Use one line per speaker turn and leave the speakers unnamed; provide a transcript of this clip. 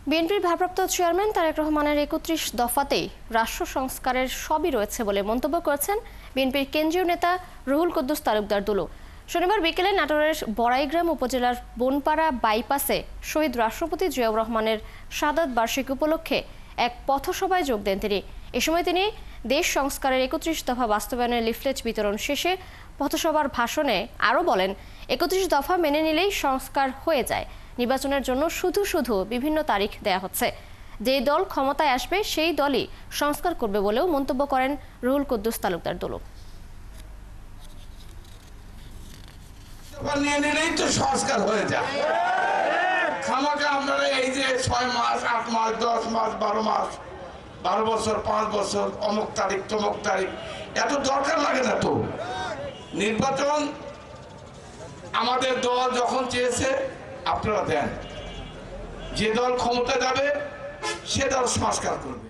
বিএনপির ভারপ্রাপ্ত চেয়ারম্যান তারেক রহমানের ৩১ দফাতেই রাষ্ট্র সংস্কারের সবই রয়েছে বলে মন্তব্য করেছেন বিএনপির কেন্দ্রীয় নেতা রুহুল কুদ্দুস তালুকদার দুলু। শনিবার বিকেলে নাটোরের বড়াইগ্রাম উপজেলার বনপাড়া বাইপাসে শহীদ রাষ্ট্রপতি জিয়াউর রহমানের শাহাদাত বার্ষিকী উপলক্ষে এক পথসভায় যোগ দেন তিনি। এ সময় তিনি দেশ সংস্কারের ৩১ দফা বাস্তবায়নের লিফলেট বিতরণ শেষে পথসভার ভাষণে আরও বলেন, ৩১ দফা মেনে নিলেই সংস্কার হয়ে যায়। নির্বাচনের জন্য শুধু বিভিন্ন তারিখ দেয়া হচ্ছে। যে দল ক্ষমতায় আসবে সেই দলই সংস্কার করবে বলেও মন্তব্য করেন রুহুল কুদ্দুস তালুকদার দুলু।
নিয়ে নিলেই তো সংস্কার হয়ে যায়। খামাকে আপনারা এই যে 6 মাস 8 মাস 10 মাস 12 মাস 12 বছর 5 বছর অমুক তারিখ তমুক তারিখ এত দরকার লাগে না তো। নির্বাচন আমাদের দল যখন চেয়েছে আপনারা দেন, যে দল ক্ষমতা যাবে সে দল সংস্কার করবে।